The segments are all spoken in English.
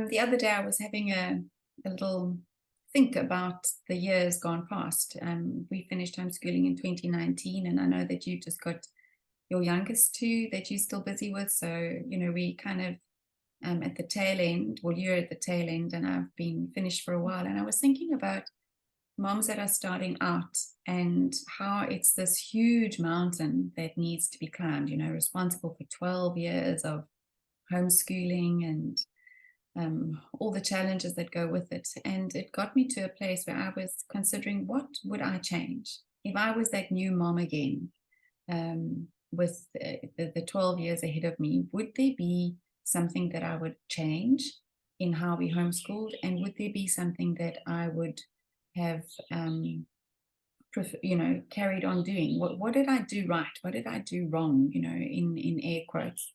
the other day I was having a little think about the years gone past. We finished homeschooling in 2019, and I know that you just got your youngest too that you're still busy with. So, we kind of at the tail end, well, you're at the tail end, and I've been finished for a while. And I was thinking about moms that are starting out and how it's this huge mountain that needs to be climbed, responsible for 12 years of homeschooling and all the challenges that go with it. And it got me to a place where I was considering, what would I change if I was that new mom again, with the 12 years ahead of me? Would there be something that I would change in how we homeschooled? And would there be something that I would have carried on doing? What did I do right? What did I do wrong, in air quotes?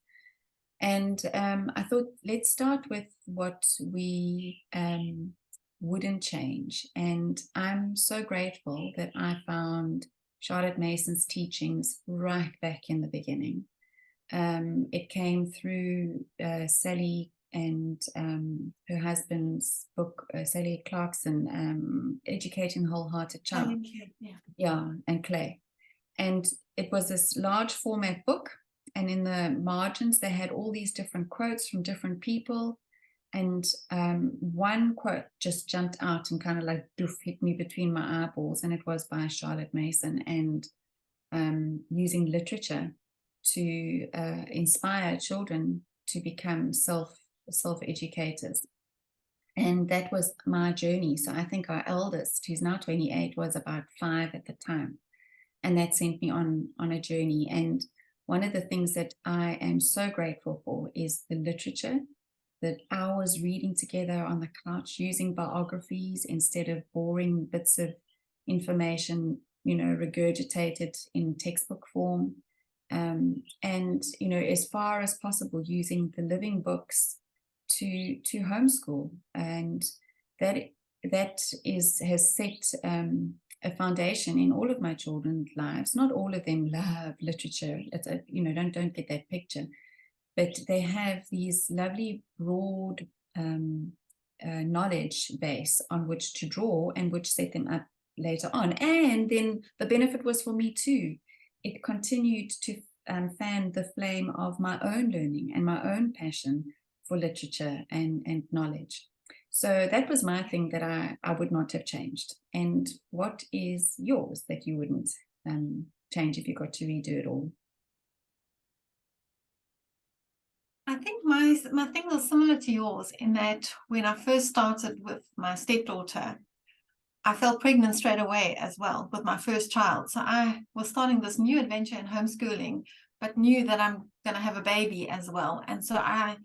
And I thought, let's start with what we wouldn't change. And I'm so grateful that I found Charlotte Mason's teachings right back in the beginning. It came through Sally and her husband's book, Sally Clarkson, Educating the Wholehearted Child. Yeah, and Clay. And it was this large format book. And in the margins, they had all these different quotes from different people. And one quote just jumped out and kind of like doof, hit me between my eyeballs. And it was by Charlotte Mason, and using literature to inspire children to become self-educators. And that was my journey. So I think our eldest, who's now 28, was about 5 at the time. And that sent me on a journey. And one of the things that I am so grateful for is the literature, that hours reading together on the couch, using biographies instead of boring bits of information, regurgitated in textbook form. And, as far as possible, using the living books to homeschool. And that has set a foundation in all of my children's lives. Not all of them love literature. It's don't get that picture, but they have these lovely broad knowledge base on which to draw and which set them up later on. And then the benefit was for me too. It continued to fan the flame of my own learning and my own passion for literature and knowledge. So that was my thing that I would not have changed. And what is yours that you wouldn't change if you got to redo it all? I think my thing was similar to yours, in that when I first started with my stepdaughter, I fell pregnant straight away as well with my first child. So I was starting this new adventure in homeschooling, but knew that I'm going to have a baby as well. And so I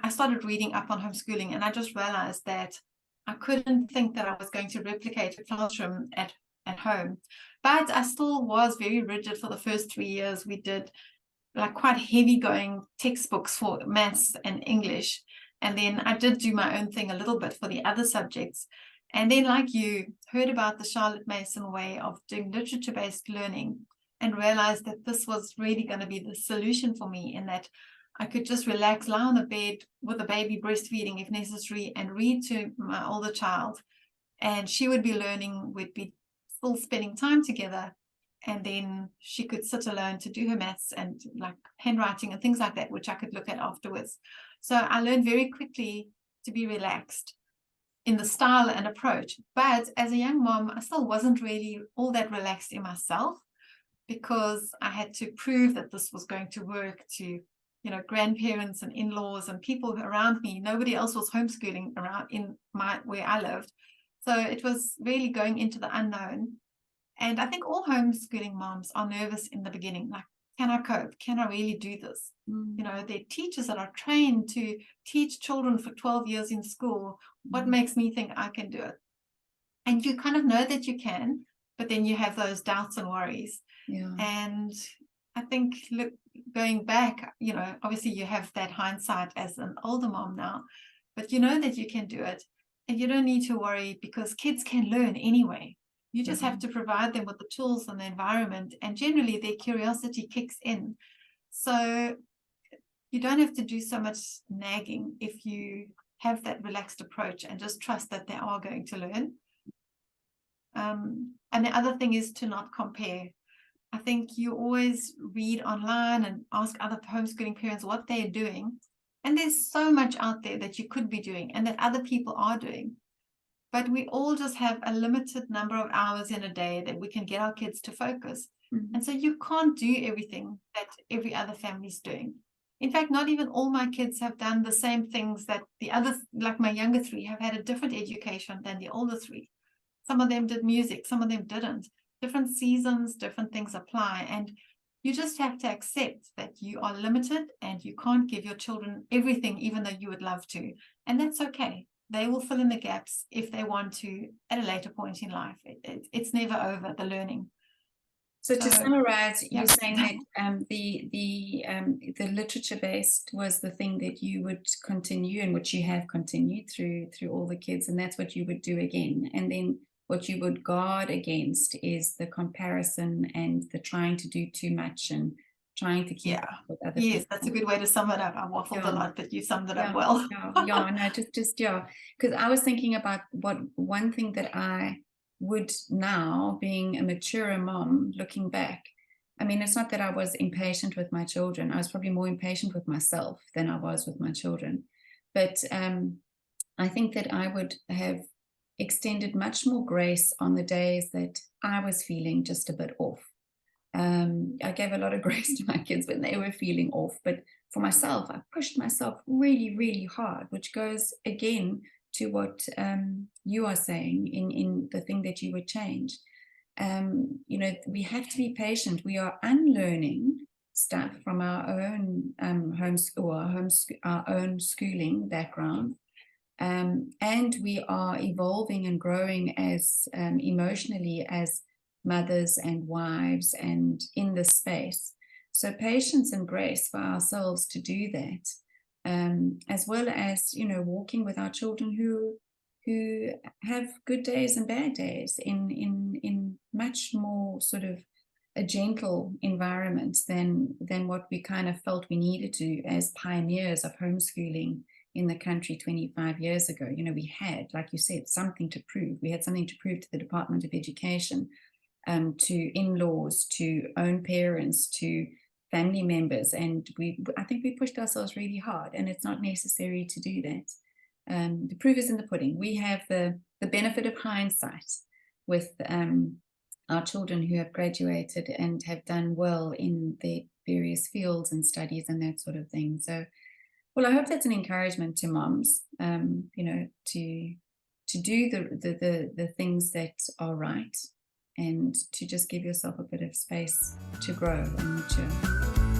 started reading up on homeschooling, and I just realized that I couldn't think that I was going to replicate a classroom at home. But I still was very rigid for the first 3 years. We did like quite heavy going textbooks for maths and English. And then I did do my own thing a little bit for the other subjects. And then, like you, heard about the Charlotte Mason way of doing literature-based learning, and realized that this was really going to be the solution for me, in that I could just relax, lie on the bed with the baby breastfeeding if necessary, and read to my older child. And she would be learning, we'd be still spending time together. And then she could sit alone to do her maths and like handwriting and things like that, which I could look at afterwards. So I learned very quickly to be relaxed in the style and approach. But as a young mom, I still wasn't really all that relaxed in myself, because I had to prove that this was going to work to grandparents and in-laws and people around me. Nobody else was homeschooling around where I lived. So it was really going into the unknown. And I think all homeschooling moms are nervous in the beginning, like, can I cope? Can I really do this? They're teachers that are trained to teach children for 12 years in school. What makes me think I can do it? And you kind of know that you can, but then you have those doubts and worries. Yeah. And I think, look, going back, obviously you have that hindsight as an older mom now, but you know that you can do it, and you don't need to worry, because kids can learn anyway. You just have to provide them with the tools and the environment, and generally their curiosity kicks in. So you don't have to do so much nagging if you have that relaxed approach and just trust that they are going to learn. And the other thing is to not compare. I think you always read online and ask other homeschooling parents what they're doing. And there's so much out there that you could be doing and that other people are doing. But we all just have a limited number of hours in a day that we can get our kids to focus. Mm-hmm. And so you can't do everything that every other family's doing. In fact, not even all my kids have done the same things that the others, like my younger three, have had a different education than the older three. Some of them did music, some of them didn't. Different seasons, different things apply. And you just have to accept that you are limited and you can't give your children everything, even though you would love to. And that's okay. They will fill in the gaps if they want to at a later point in life. It's never over, the learning. So to summarize, yeah. you're saying that the literature based was the thing that you would continue and which you have continued through all the kids, and that's what you would do again. And then what you would guard against is the comparison and the trying to do too much and trying to keep up with other people. Yes, that's a good way to sum it up. I waffled a lot, but you summed it up well. Because I was thinking about one thing that I would now, being a mature mom, looking back, I mean, it's not that I was impatient with my children. I was probably more impatient with myself than I was with my children. But I think that I would have extended much more grace on the days that I was feeling just a bit off. I gave a lot of grace to my kids when they were feeling off, but for myself, I pushed myself really, really hard, which goes again to what you are saying in the thing that you would change. You know, we have to be patient. We are unlearning stuff from our own our own schooling background. And we are evolving and growing as emotionally as mothers and wives and in this space. So patience and grace for ourselves to do that, as well as, you know, walking with our children who have good days and bad days in much more sort of a gentle environment than what we kind of felt we needed to as pioneers of homeschooling in the country 25 years ago. You know, we had, like you said, something to prove. We had something to prove to the Department of Education, to in-laws, to own parents, to family members. And I think we pushed ourselves really hard, and it's not necessary to do that. The proof is in the pudding. We have the benefit of hindsight with our children who have graduated and have done well in their various fields and studies and that sort of thing. So, well, I hope that's an encouragement to moms, you know, to do the things that are right, and to just give yourself a bit of space to grow and mature.